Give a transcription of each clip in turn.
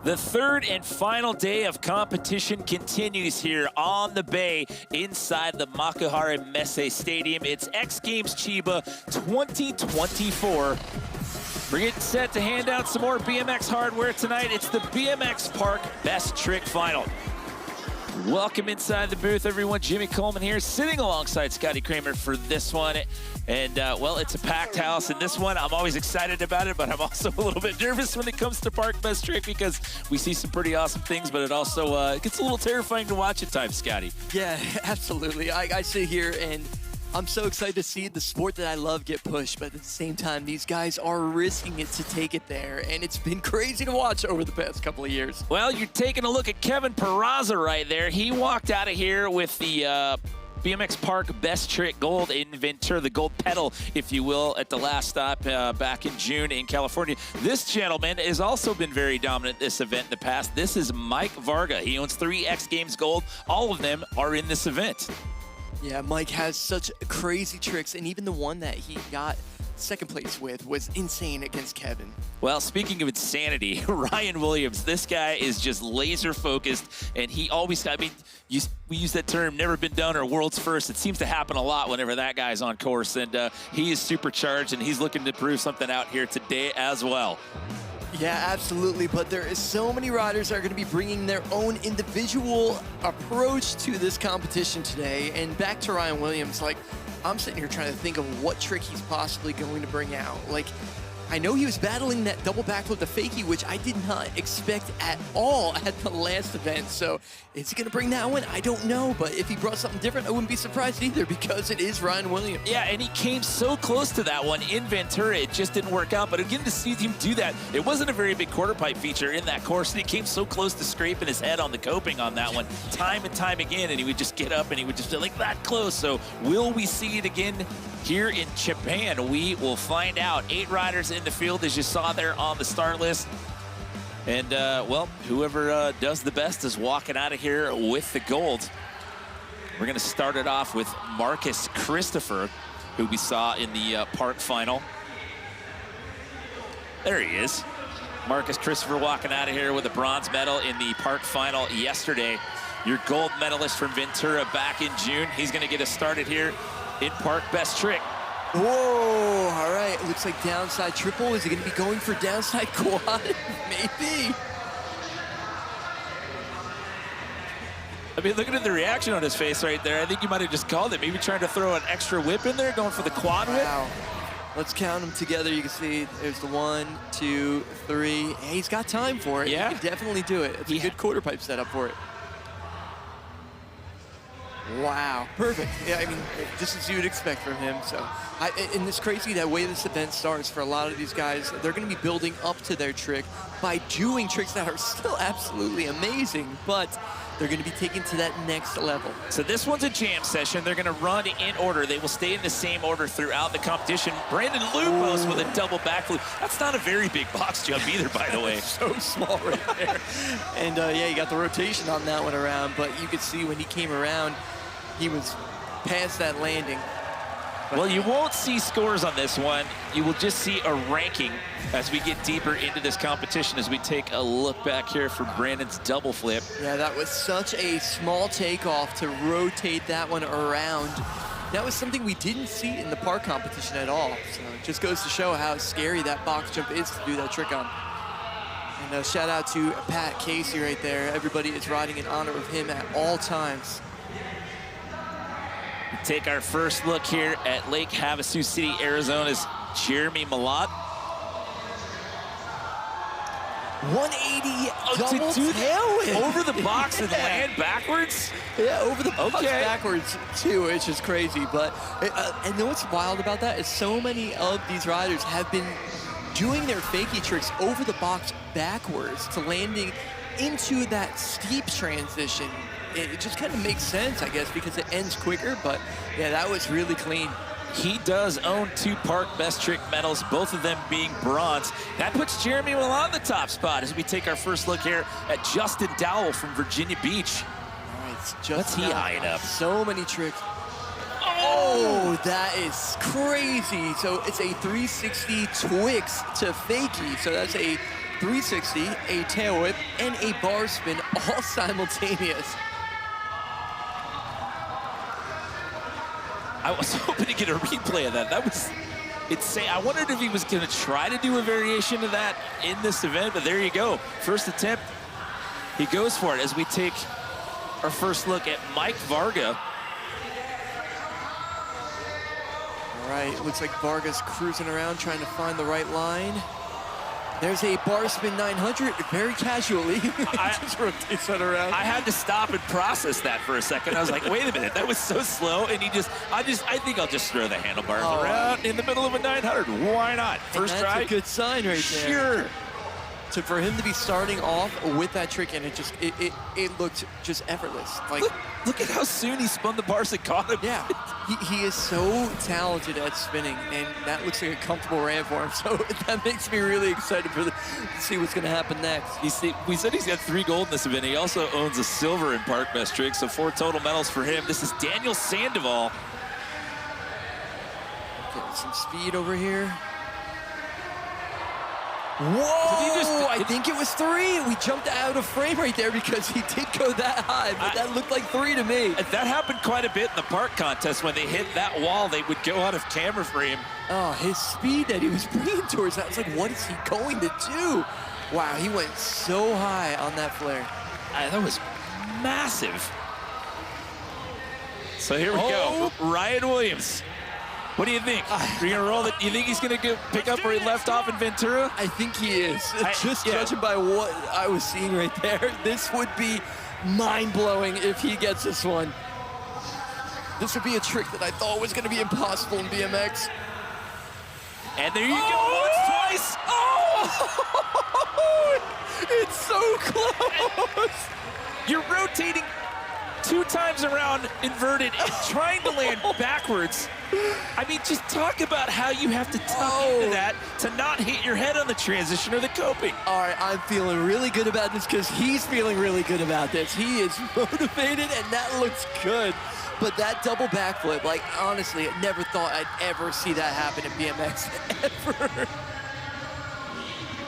The third and final day of competition continues here on the bay inside the Makuhari Messe Stadium. It's X Games Chiba 2024. We're getting set to hand out some more BMX hardware tonight. It's the BMX Park Best Trick Final. Welcome inside the booth, everyone. Jimmy Coleman here, sitting alongside Scotty Kramer for this one. And, well, it's a packed house. And this one, I'm always excited about it, but I'm also a little bit nervous when it comes to Park Best Trick because we see some pretty awesome things, but it also gets a little terrifying to watch at times, Scotty. Yeah, absolutely. I sit here and I'm so excited to see the sport that I love get pushed, but at the same time, these guys are risking it to take it there, and it's been crazy to watch over the past couple of years. Well, you're taking a look at Kevin Peraza right there. He walked out of here with the BMX Park Best Trick Gold in Ventura, the gold pedal, if you will, at the last stop back in June in California. This gentleman has also been very dominant this event in the past. This is Mike Varga. He owns 3 X Games Gold. All of them are in this event. Yeah, Mike has such crazy tricks, and even the one that he got second place with was insane against Kevin. Well, speaking of insanity, Ryan Williams, this guy is just laser focused, and he always, I mean, we use that term, never been done or world's first. It seems to happen a lot whenever that guy's on course, and he is supercharged, and he's looking to prove something out here today as well. Yeah, absolutely, but there is so many riders that are going to be bringing their own individual approach to this competition today. And back to Ryan Williams, like, I'm sitting here trying to think of what trick he's possibly going to bring out. Like, I know he was battling that double backflip to fakie, which I did not expect at all at the last event. So is he going to bring that one? I don't know, but if he brought something different, I wouldn't be surprised either because it is Ryan Williams. Yeah, and he came so close to that one in Ventura. It just didn't work out, but again, to see him do that, it wasn't a very big quarter pipe feature in that course, and he came so close to scraping his head on the coping on that one time and time again, and he would just get up and he would just be like that close. So will we see it again here in Japan? We will find out. 8 riders in the field, as you saw there on the start list. And, well, whoever does the best is walking out of here with the gold. We're going to start it off with Marcus Christopher, who we saw in the park final. There he is. Marcus Christopher walking out of here with a bronze medal in the park final yesterday. Your gold medalist from Ventura back in June. He's going to get us started here in Park Best Trick. Whoa, all right, it looks like downside triple. Is he gonna be going for downside quad? Maybe. I mean, looking at the reaction on his face right there, I think you might have just called it. Maybe trying to throw an extra whip in there, going for the quad whip. Wow. Let's count them together. You can see there's the 1, 2, 3. Yeah, he's got time for it. Yeah. He can definitely do it. It's a good quarter pipe setup for it. Wow, perfect. Yeah, I mean, just as you would expect from him. So, and it's crazy that way this event starts for a lot of these guys. They're going to be building up to their trick by doing tricks that are still absolutely amazing, but they're going to be taken to that next level. So this one's a jam session. They're going to run in order. They will stay in the same order throughout the competition. Brandon Lupos with a double backflip. That's not a very big box jump either, by the way. So small right there. And yeah, you got the rotation on that one around, but you could see when he came around, he was past that landing. Well, you won't see scores on this one. You will just see a ranking as we get deeper into this competition, as we take a look back here for Brandon's double flip. Yeah, that was such a small takeoff to rotate that one around. That was something we didn't see in the park competition at all. So it just goes to show how scary that box jump is to do that trick on. And shout out to Pat Casey right there. Everybody is riding in honor of him at all times. Take our first look here at Lake Havasu City, Arizona's Jeremy Malott. 180 double tailwind. Over the box and land backwards? Yeah, over the box backwards too, which is crazy. But and know what's wild about that is so many of these riders have been doing their fakie tricks over the box backwards to landing into that steep transition. It just kind of makes sense, I guess, because it ends quicker, but yeah, that was really clean. He does own 2 Park Best Trick medals, both of them being bronze. That puts Jeremy Will on the top spot as we take our first look here at Justin Dowell from Virginia Beach. All right, what's he eyeing up? So many tricks. Oh, that is crazy. So it's a 360 Twix to fakie. So that's a 360, a tail whip, and a bar spin, all simultaneous. I was hoping to get a replay of that. That was insane. I wondered if he was going to try to do a variation of that in this event, but there you go. First attempt, he goes for it as we take our first look at Mike Varga. All right, looks like Varga's cruising around trying to find the right line. There's a bar spin 900, very casually. Just rotates that around. I had to stop and process that for a second. I was like, wait a minute, that was so slow. And I think I'll just throw the handlebars around in the middle of a 900. Why not? First try. That's a good sign right there. Sure. So for him to be starting off with that trick, and it looked just effortless. Like, look at how soon he spun the bars and caught him. Yeah, he is so talented at spinning, and that looks like a comfortable ramp for him. So that makes me really excited to see what's going to happen next. We said he's got 3 gold in this event. He also owns a silver in Park Best Trick, so 4 total medals for him. This is Daniel Sandoval. Getting some speed over here. Whoa! I think it was 3. We jumped out of frame right there because he did go that high, but that looked like 3 to me. That happened quite a bit in the park contest. When they hit that wall, they would go out of camera frame. Oh, his speed that he was bringing towards that. I was like, what is he going to do? Wow, he went so high on that flare. That was massive. So here we go. Ryan Williams. What do you think? Are you going to roll it? Do you think he's going to pick up where he left off in Ventura? I think he is. Judging by what I was seeing right there, this would be mind-blowing if he gets this one. This would be a trick that I thought was going to be impossible in BMX. And there you go. Once, twice. Oh! It's so close. You're rotating 2 times around inverted and trying to land backwards. I mean, just talk about how you have to tuck into that to not hit your head on the transition or the coping. All right, I'm feeling really good about this because he's feeling really good about this. He is motivated, and that looks good. But that double backflip, like, honestly, I never thought I'd ever see that happen in BMX, ever.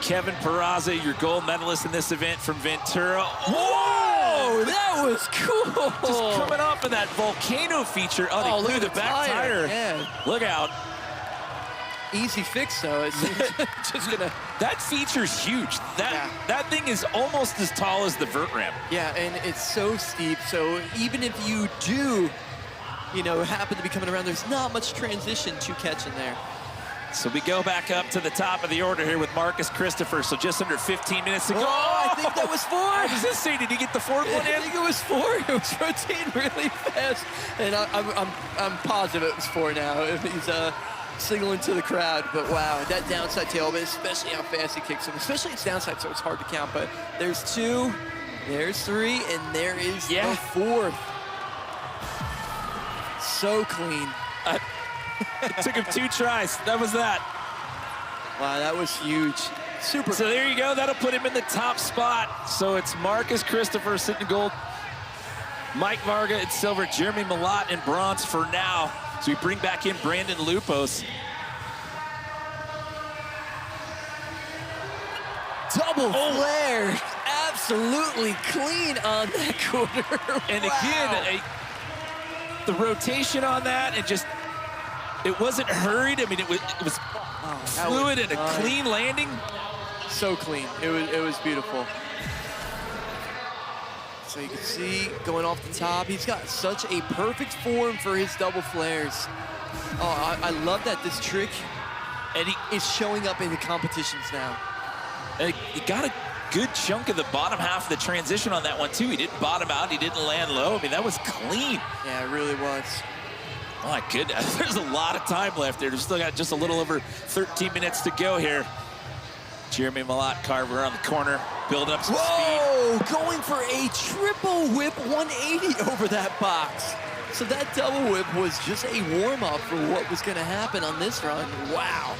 Kevin Peraza, your gold medalist in this event from Ventura. Whoa, that was cool. Just coming off of that volcano feature. Oh, they blew the back tire. Yeah. Look out. Easy fix, though. It's just gonna. That feature's huge. That thing is almost as tall as the vert ramp. Yeah, and it's so steep. So even if you do, happen to be coming around, there's not much transition to catch in there. So we go back up to the top of the order here with Marcus Christopher. So just under 15 minutes to go. Oh, I think that was 4. I was just saying, did he get the 4th one in? I think it was 4. It was rotating really fast, and I'm positive it was 4 now. He's signaling to the crowd, but wow, that downside tail, but especially how fast he kicks him. Especially it's downside, so it's hard to count. But there's 2, there's 3, and there is the 4th. So clean. It took him 2 tries. That was that. Wow, that was huge. Super. So there you go. That'll put him in the top spot. So it's Marcus Christopher sitting in gold, Mike Varga in silver, Jeremy Malott in bronze for now. So we bring back in Brandon Lupos. Double flare. Absolutely clean on that quarter. And again, the rotation on that, and just, it wasn't hurried. I mean, it was fluid and a clean landing. So clean. It was beautiful. So you can see going off the top, he's got such a perfect form for his double flares. Oh, I love that this trick, and he is showing up in the competitions now. And he got a good chunk of the bottom half of the transition on that one too. He didn't bottom out, he didn't land low. I mean, that was clean. Yeah, it really was. Oh my goodness, there's a lot of time left there. We've still got just a little over 13 minutes to go here. Jeremy Malott Carver on the corner, building up some speed. Whoa, going for a triple whip 180 over that box. So that double whip was just a warm-up for what was gonna happen on this run. Wow.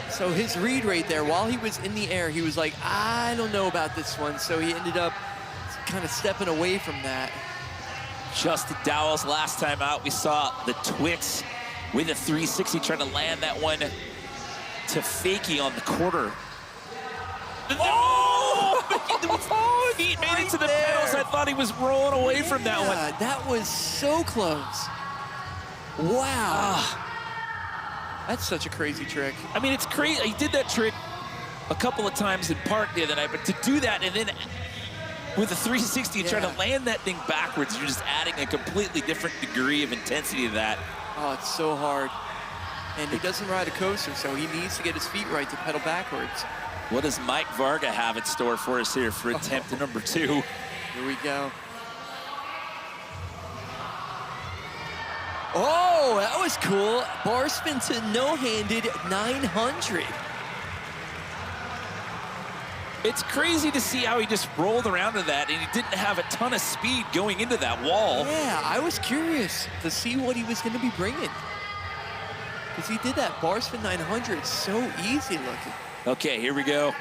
So his read right there, while he was in the air, he was like, I don't know about this one. So he ended up kind of stepping away from that. Justin Dowell's last time out, we saw the Twix with a 360 trying to land that one to Fakey on the quarter. Oh! Feet made it to the pedals. I thought he was rolling away from that one. That was so close. Wow. That's such a crazy trick. I mean, it's crazy. He did that trick a couple of times in Park the other night, but to do that and then with a 360 and try to land that thing backwards, you're just adding a completely different degree of intensity to that. Oh, it's so hard. And he doesn't ride a coaster, so he needs to get his feet right to pedal backwards. What does Mike Varga have in store for us here for attempt number 2? Here we go. Oh, that was cool. Bar spin to no-handed 900. It's crazy to see how he just rolled around to that and he didn't have a ton of speed going into that wall. Yeah, I was curious to see what he was going to be bringing. Because he did that bar spin 900 so easy looking. Okay, here we go.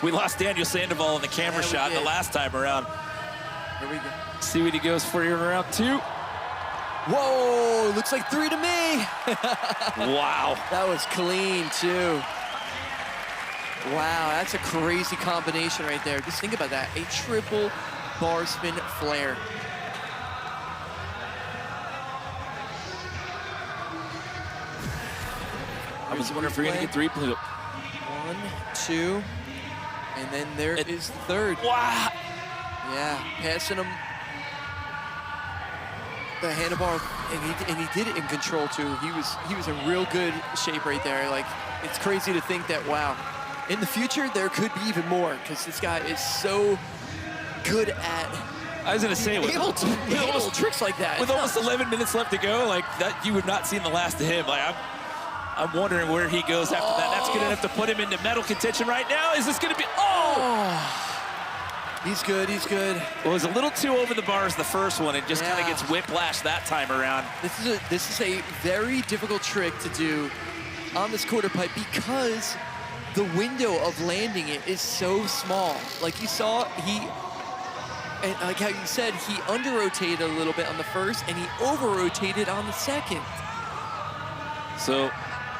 We lost Daniel Sandoval in the camera shot the last time around. Here we go. See what he goes for here in round 2. Whoa, looks like 3 to me. Wow. That was clean too. Wow, that's a crazy combination right there. Just think about that, a triple bar spin flare. I was wondering if we were gonna get 3 blue. 1, 2, and then there is the third. Wow. Yeah, passing him the handlebar, and he did it in control too. He was in real good shape right there. Like, it's crazy to think that, wow, in the future there could be even more because this guy is so good at. I was gonna say, able to handle tricks like that. With almost 11 minutes left to go, like that, you have not seen the last of him. Like, I'm wondering where he goes after that. That's gonna have to put him into medal contention right now. Is this gonna be? Oh! He's good. He's good. Well, it was a little too over the bars the first one. It just kind of gets whiplashed that time around. This is a very difficult trick to do on this quarter pipe because the window of landing it is so small. Like you saw, and like how you said, he under-rotated a little bit on the first, and he over-rotated on the second. So,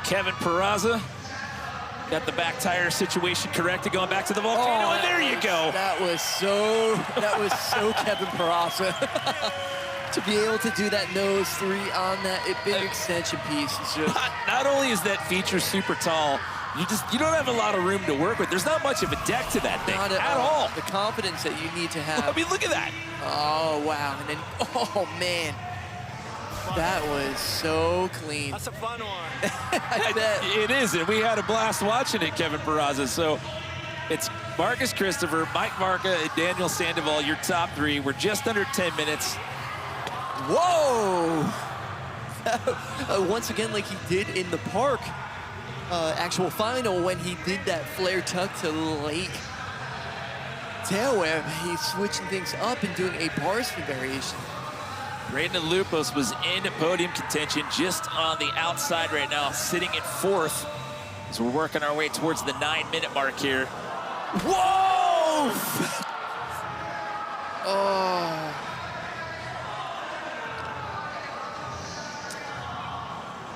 Kevin Peraza got the back tire situation corrected, going back to the volcano, and there you go. That was so Kevin Peraza. To be able to do that nose 3 on that big extension piece is just... Not only is that feature super tall, you don't have a lot of room to work with. There's not much of a deck to that thing at all. The confidence that you need to have. I mean, look at that. Oh, wow. And then, oh, man. That was so clean. That's a fun one. I bet. It is, and we had a blast watching it, Kevin Peraza. So it's Marcus Christopher, Mike Varga, and Daniel Sandoval, your top 3. We're just under 10 minutes. Whoa! Once again, like he did in the park actual final when he did that flare tuck to lake tail whip, he's switching things up and doing a bar spin variation. Brandon Lupos was in podium contention, just on the outside right now, sitting in 4th as we're working our way towards the 9-minute mark here. Whoa! Oh.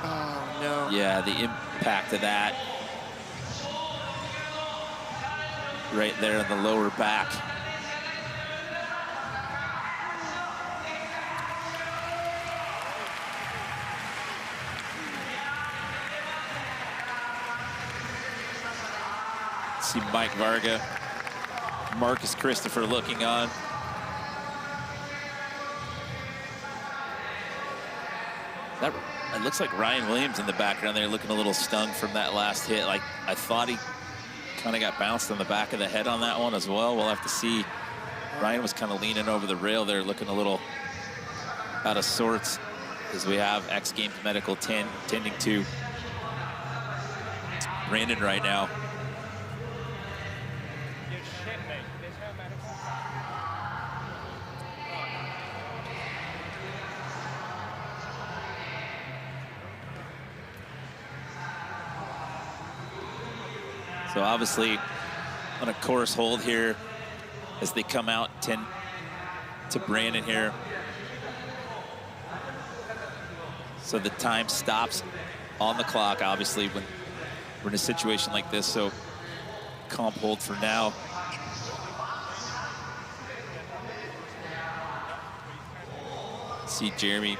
Oh, no. Yeah, the impact of that. Right there in the lower back. See Mike Varga, Marcus Christopher looking on. It looks like Ryan Williams in the background there, looking a little stung from that last hit. Like, I thought he kind of got bounced on the back of the head on that one as well. We'll have to see. Ryan was kind of leaning over the rail there, looking a little out of sorts, as we have X Games Medical tending to Brandon right now. So obviously on a course hold here as they come out to Brandon here. So the time stops on the clock, obviously, when we're in a situation like this. So comp hold for now. See Jeremy.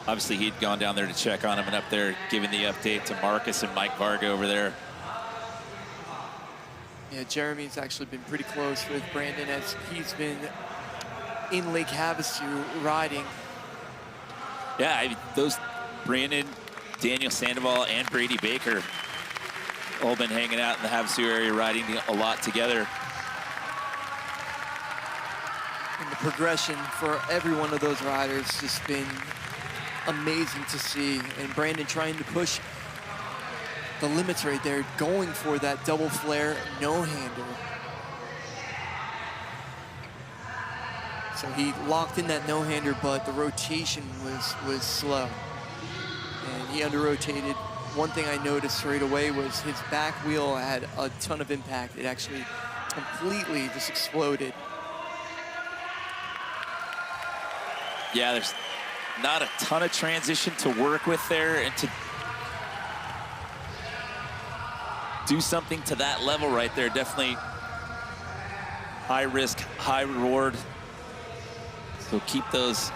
Obviously, he'd gone down there to check on him, and up there giving the update to Marcus and Mike Varga over there. Yeah, Jeremy's actually been pretty close with Brandon as he's been in Lake Havasu riding. Yeah, I mean, those Brandon, Daniel Sandoval, and Brady Baker all been hanging out in the Havasu area riding a lot together. And the progression for every one of those riders just been amazing to see. And Brandon trying to push the limits right there, going for that double flare no-hander. So he locked in that no-hander, but the rotation was slow. And he under-rotated. One thing I noticed right away was his back wheel had a ton of impact. It actually completely just exploded. Yeah, there's not a ton of transition to work with there, and to do something to that level right there, definitely high risk, high reward. So keep those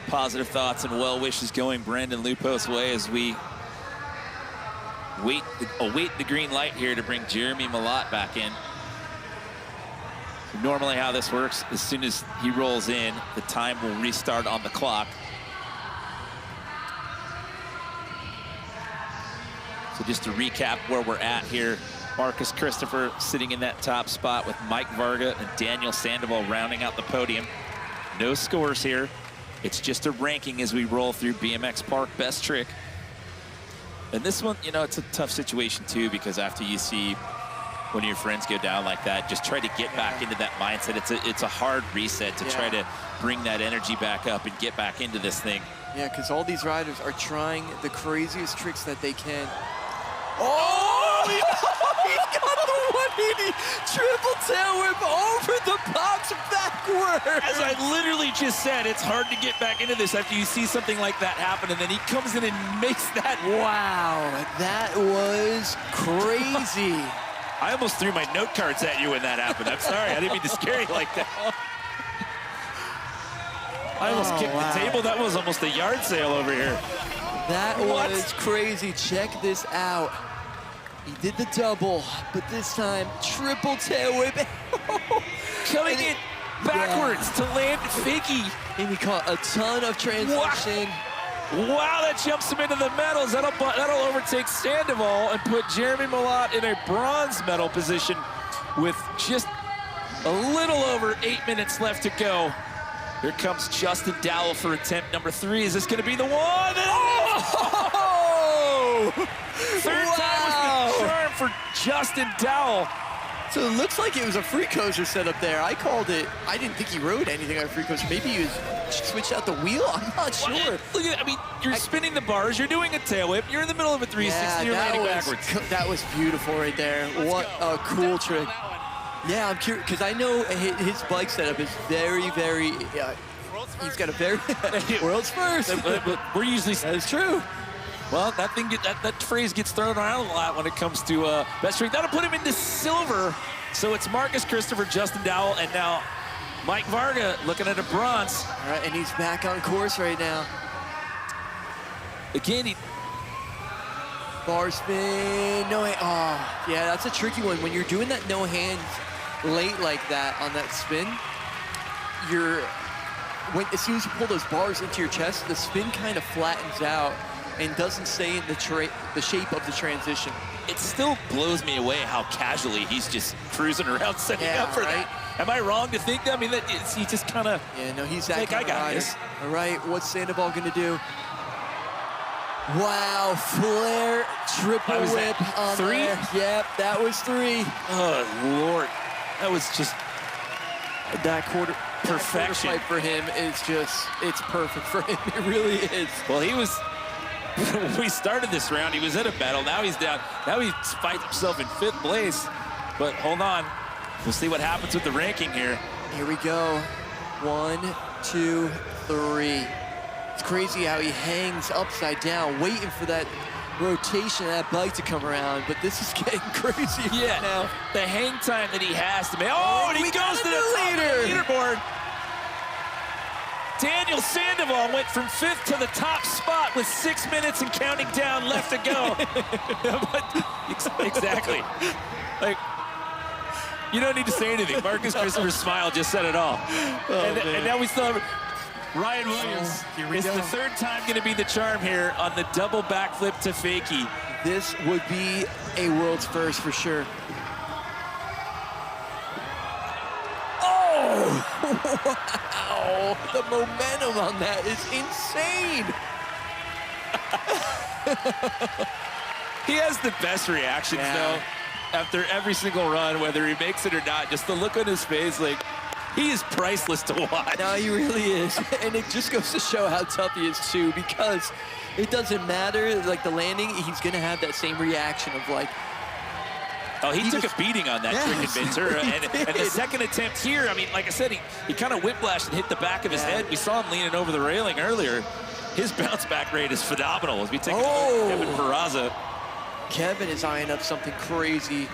positive thoughts and well wishes going Brandon Lupos' way as we await the green light here to bring Jeremy Malott back in. Normally how this works, as soon as he rolls in, the time will restart on the clock. So just to recap where we're at here, Marcus Christopher sitting in that top spot with Mike Varga and Daniel Sandoval rounding out the podium. No scores here. It's just a ranking as we roll through BMX Park Best Trick. And this one, you know, it's a tough situation too, because after you see one of your friends go down like that, just try to get back into that mindset. It's a hard reset to try to bring that energy back up and get back into this thing. Yeah, because all these riders are trying the craziest tricks that they can. Oh! He's got the 180 triple tail whip over the box backwards. As I literally just said, it's hard to get back into this after you see something like that happen, and then he comes in and makes that. Wow, that was crazy. I almost threw my note cards at you when that happened. I'm sorry, I didn't mean to scare you like that. I almost kicked the table. That was almost a yard sale over here. That was crazy. Check this out. He did the double, but this time triple tail whip. Coming in backwards to land fakie. And he caught a ton of transition. Wow, that jumps him into the medals. That'll overtake Sandoval and put Jeremy Malott in a bronze medal position with just a little over 8 minutes left to go. Here comes Justin Dowell for attempt number 3. Is this going to be the one? Oh! Third time was the charm for Justin Dowell. So it looks like it was a free coaster set up there. I called it. I didn't think he rode anything on a free coaster. Maybe he switched out the wheel. I'm not sure. Look at it. I mean, you're spinning the bars. You're doing a tail whip. You're in the middle of a 360. You're landing backwards. That was beautiful right there. What a cool trick. Yeah, I'm curious because I know his bike setup is very, very. He's got a very world's first. We're usually. That is true. Well, that phrase gets thrown around a lot when it comes to Best Trick. That'll put him into silver. So it's Marcus Christopher, Justin Dowell, and now Mike Varga looking at a bronze. All right, and he's back on course right now. Again, bar spin, no hand. Oh, yeah, that's a tricky one. When you're doing that no hand late like that on that spin, as soon as you pull those bars into your chest, the spin kind of flattens out and doesn't stay in the shape of the transition. It still blows me away how casually he's just cruising around setting up for that. Am I wrong to think that? I mean, he just kind of... Yeah, no, he's that like, I got this. All right, what's Sandoval going to do? Wow, flare, triple whip on 3? There. Yep, that was 3. Oh, Lord. That was just... That quarter perfection. That quarter pipe for him is just, it's perfect for him. It really is. Well, he was... When we started this round, he was in a battle. Now he's down. Now he finds himself in 5th place. But hold on. We'll see what happens with the ranking here. Here we go. 1, 2, 3. It's crazy how he hangs upside down, waiting for that rotation of that bike to come around, but this is getting crazy Yeah, now. the hang time that he has to make. Oh, and he we goes got to a the new top of the leader. leaderboard. Daniel Sandoval went from 5th to the top spot with 6 minutes and counting down left to go. Exactly. Like, you don't need to say anything. Marcus Christopher's smile just said it all. And now we still have Ryan Williams. It's the 3rd time going to be the charm here on the double backflip to fakie. This would be a world's first for sure. Oh, wow. The momentum on that is insane. He has the best reactions, though, after every single run, whether he makes it or not. Just the look on his face, like, he is priceless to watch. No, he really is. And it just goes to show how tough he is, too, because it doesn't matter, like, the landing, he's going to have that same reaction of, like, oh, he took a beating on that trick in Ventura. And the second attempt here, I mean, like I said, he kind of whiplashed and hit the back of his head. We saw him leaning over the railing earlier. His bounce back rate is phenomenal as we take Kevin Peraza. Kevin is eyeing up something crazy.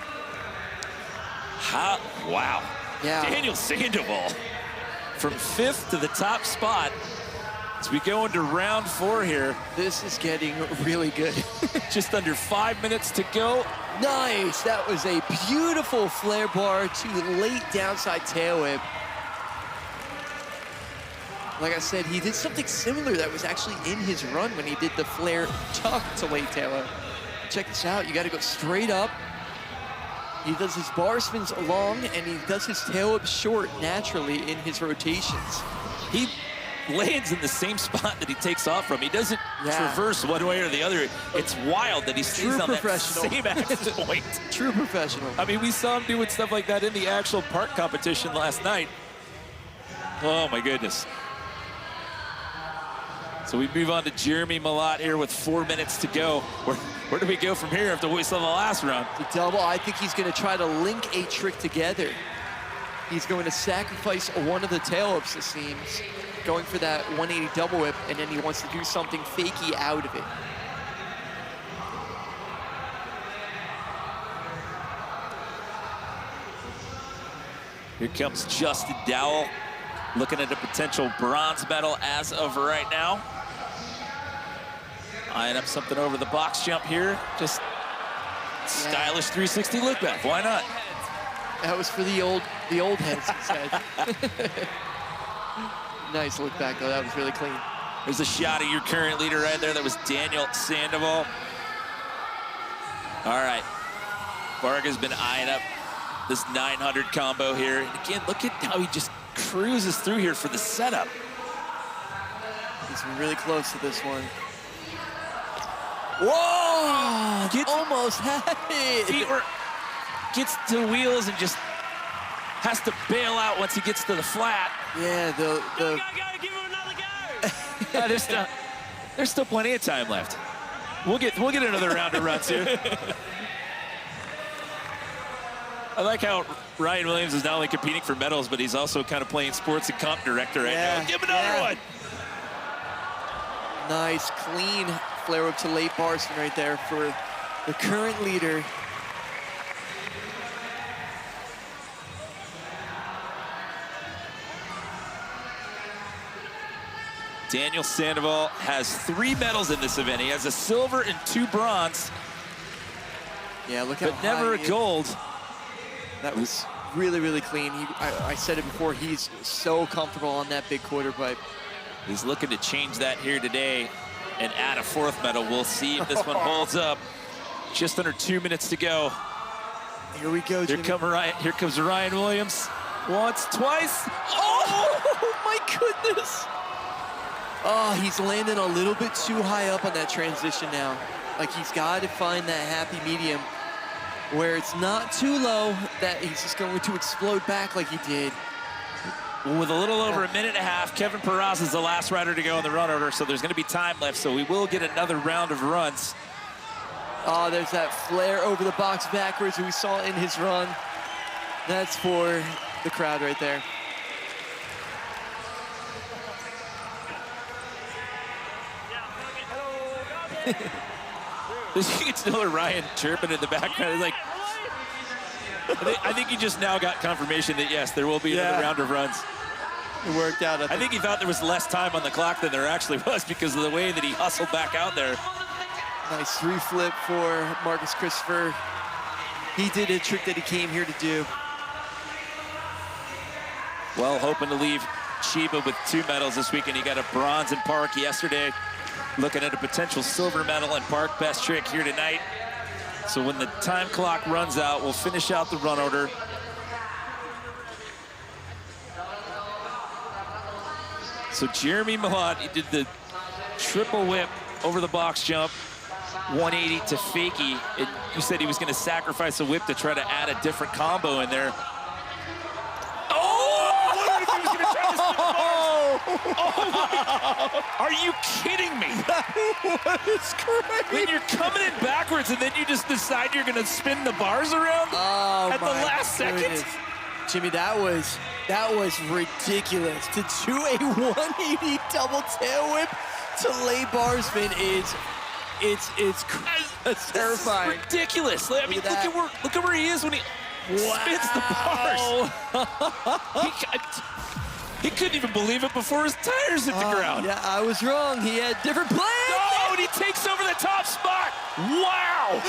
Wow. Yeah. Daniel Sandoval from 5th to the top spot as we go into round 4 here. This is getting really good. Just under 5 minutes to go. Nice. That was a beautiful flare bar to late downside tail whip. Like I said, he did something similar that was actually in his run when he did the flare tuck to late tail whip. Check this out. You got to go straight up. He does his bar spins long, and he does his tail whip short naturally in his rotations. He lands in the same spot that he takes off from. He doesn't traverse one way or the other. It's wild that he stays on that same access point. True professional. I mean, we saw him doing stuff like that in the actual park competition last night. Oh, my goodness. So we move on to Jeremy Malott here with 4 minutes to go. Where do we go from here after we saw the last round? The double, I think he's going to try to link a trick together. He's going to sacrifice one of the tail whips, it seems, going for that 180 double whip, and then he wants to do something fakey out of it. Here comes Justin Dowell, looking at a potential bronze medal as of right now. Eyeing up something over the box jump here. Just stylish 360 look back. Why not? That was for the old heads, he said. Nice look back, though. That was really clean. There's a shot of your current leader right there. That was Daniel Sandoval. All right. Varga's been eyeing up this 900 combo here. And again, look at how he just cruises through here for the setup. He's been really close to this one. Whoa! Almost had it. Gets to wheels and just has to bail out once he gets to the flat. Yeah, Go, give him another go. There's still plenty of time left. We'll get another round of runs here. I like how Ryan Williams is not only competing for medals, but he's also kind of playing sports and comp director right now. Give him another one. Nice, clean flare up to late bar spin right there for the current leader. Daniel Sandoval has 3 medals in this event. He has a silver and 2 bronze. Yeah, look how but never a gold. That was really, really clean. I said it before, he's so comfortable on that big quarter pipe. He's looking to change that here today and add a 4th medal. We'll see if this one holds up. Just under 2 minutes to go. Here we go, Jimmy. Here comes Ryan Williams. Once, twice. Oh my goodness. Oh, he's landing a little bit too high up on that transition now. Like, he's got to find that happy medium where it's not too low that he's just going to explode back like he did. Well, with a little over a minute and a half, Kevin Peraza is the last rider to go in the run order, so there's going to be time left, so we will get another round of runs. Oh, there's that flare over the box backwards we saw in his run. That's for the crowd right there. You can still hear Ryan chirping in the background. He's like, I think he just now got confirmation that, yes, there will be another round of runs. It worked out. I think he thought there was less time on the clock than there actually was because of the way that he hustled back out there. Nice 3-flip for Marcus Christopher. He did a trick that he came here to do. Well, hoping to leave Chiba with 2 medals this weekend. He got a bronze in Park yesterday. Looking at a potential silver medal in Park Best Trick here tonight. So when the time clock runs out, we'll finish out the run order. So Jeremy Malott, he did the triple whip over the box jump, 180 to fakie. And you said he was going to sacrifice a whip to try to add a different combo in there. Are you kidding me? That was great. When you're coming in backwards and then you just decide you're going to spin the bars around at the last second? Jimmy, that was ridiculous. To do a 180 double tail whip to lay bar spin it's terrifying. It's ridiculous. I mean, look at where he is when he spins the bars. He couldn't even believe it before his tires hit the ground. Yeah, I was wrong. He had different plans. No, and he takes over the top spot. Wow.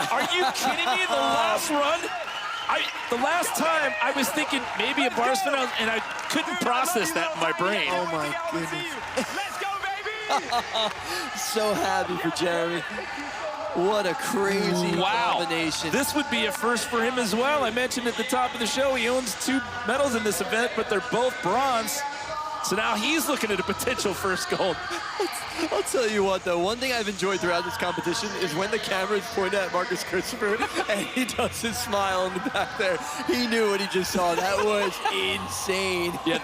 Are you kidding me? The last run? The last time I was thinking maybe a bar spin, and I couldn't process that in my brain. Oh my goodness. Let's go, baby! So happy for Jeremy. What a crazy combination. This would be a first for him as well. I mentioned at the top of the show, he owns 2 medals in this event, but they're both bronze. So now he's looking at a potential first gold. I'll tell you what, though, one thing I've enjoyed throughout this competition is when the camera is pointed at Marcus Christopher and he does his smile in the back there. He knew what he just saw. That was insane. Yeah,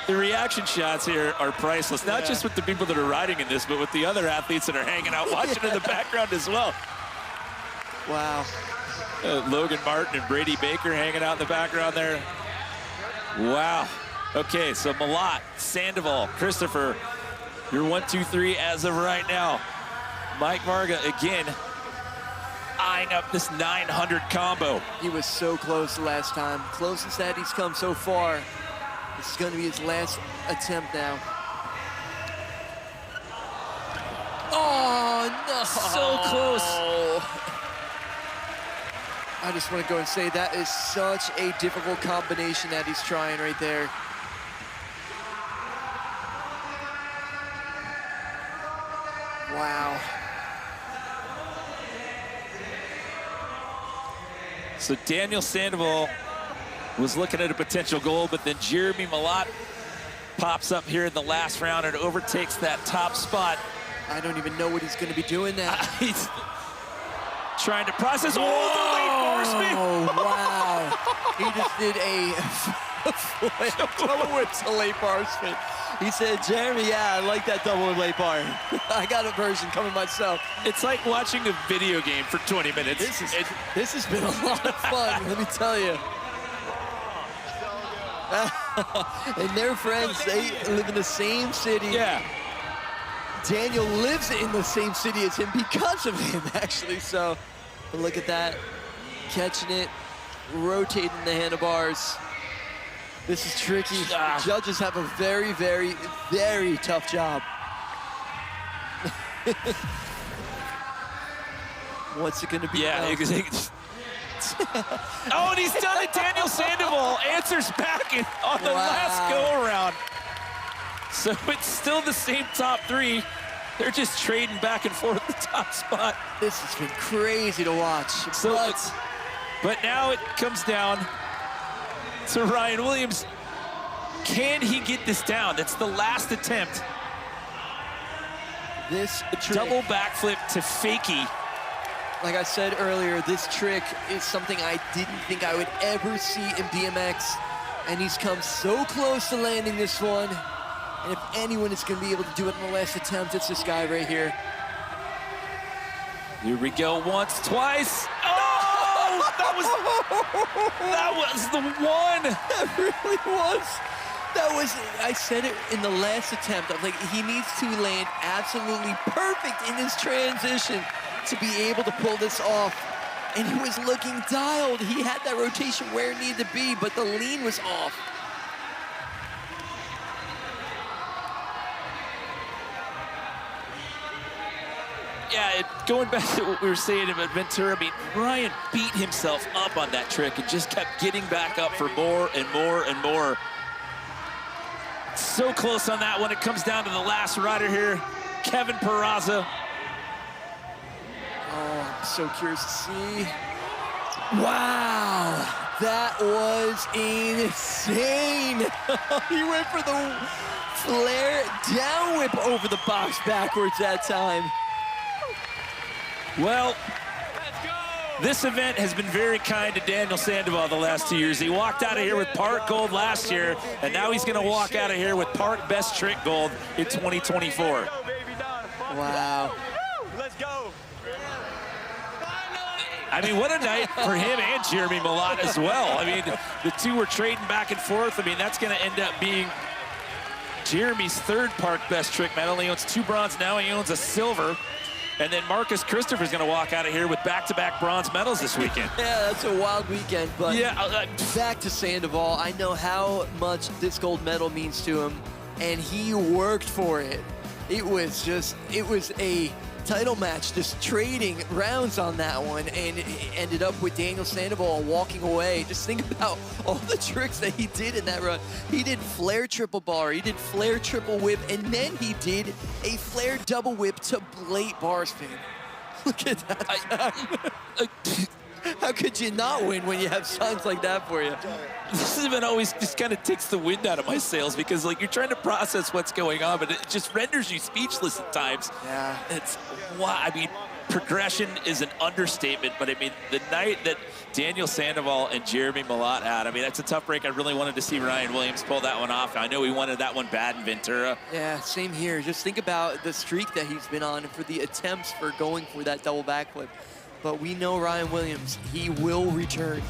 the reaction shots here are priceless. Not just with the people that are riding in this, but with the other athletes that are hanging out watching in the background as well. Wow. Logan Martin and Brady Baker hanging out in the background there. Wow. Okay, so Malott, Sandoval, Christopher, you're 1, 2, 3 as of right now. Mike Varga again eyeing up this 900 combo. He was so close the last time. Closest that he's come so far. This is going to be his last attempt now. Oh, no. So close. I just want to go and say that is such a difficult combination that he's trying right there. Wow. So Daniel Sandoval was looking at a potential goal, but then Jeremy Malott pops up here in the last round and overtakes that top spot. I don't even know what he's going to be doing now. He's trying to process. Oh, the late bar spin. Oh, wow. He just did a double whip to late bar spin. He said, Jeremy, yeah, I like that double whip late bar. I got a version coming myself. It's like watching a video game for 20 minutes. This has been a lot of fun, let me tell you. And they're friends. They live in the same city. Yeah. Daniel lives in the same city as him because of him, actually. So look at that. Catching it, rotating the handlebars. This is tricky. The judges have a very, very, very tough job. What's it going to be? Yeah. Oh, and he's done it. Daniel Sandoval answers back on the last go-around. So it's still the same top 3. They're just trading back and forth the top spot. This has been crazy to watch. But now it comes down to Ryan Williams. Can he get this down? That's the last attempt. This trick, double backflip to fakie. Like I said earlier, this trick is something I didn't think I would ever see in BMX. And he's come so close to landing this one. And if anyone is going to be able to do it in the last attempt, it's this guy right here. Here we go, once, twice. Oh, that was the one. That really was. That was, I said it in the last attempt. I was like, he needs to land absolutely perfect in his transition. to be able to pull this off. And he was looking dialed. He had that rotation where it needed to be, but the lean was off. Yeah, going back to what we were saying about Ventura, I mean, Ryan beat himself up on that trick and just kept getting back up for more and more and more. So close on that one. It comes down to the last rider here, Kevin Peraza. Oh, I'm so curious to see. Wow, that was insane. He went for the flare down whip over the box backwards that time. Well, this event has been very kind to Daniel Sandoval the last 2 years. He walked out of here with Park Gold last year, and now he's going to walk out of here with Park Best Trick Gold in 2024. Wow. Let's go. I mean, what a night for him and Jeremy Malott as well. I mean, the two were trading back and forth. I mean, that's going to end up being Jeremy's third Park Best Trick medal. He owns 2 bronze now. He owns a silver. And then Marcus Christopher's going to walk out of here with back-to-back bronze medals this weekend. Yeah, that's a wild weekend, but yeah, back to Sandoval. I know how much this gold medal means to him, and he worked for it. It was a title match, just trading rounds on that one, and it ended up with Daniel Sandoval walking away. Just think about all the tricks that he did in that run. He did flare triple bar, he did flare triple whip, and then he did a flare double whip to blade bar spin. Look at that. How could you not win when you have signs like that for you? This event always just kind of takes the wind out of my sails because, like, you're trying to process what's going on, but it just renders you speechless at times. Yeah. It's, wow, I mean, progression is an understatement, but I mean, the night that Daniel Sandoval and Jeremy Malott had, I mean, that's a tough break. I really wanted to see Ryan Williams pull that one off. I know he wanted that one bad in Ventura. Yeah, same here. Just think about the streak that he's been on for the attempts for going for that double backflip. But we know Ryan Williams, he will return.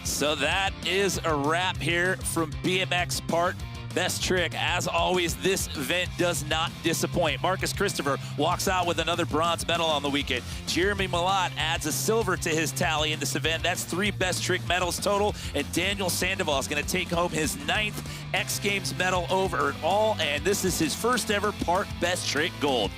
So that is a wrap here from BMX Park Best Trick. As always, this event does not disappoint. Marcus Christopher walks out with another bronze medal on the weekend. Jeremy Malott adds a silver to his tally in this event. That's 3 Best Trick medals total. And Daniel Sandoval is going to take home his 9th X Games medal overall. And this is his first ever Park Best Trick gold.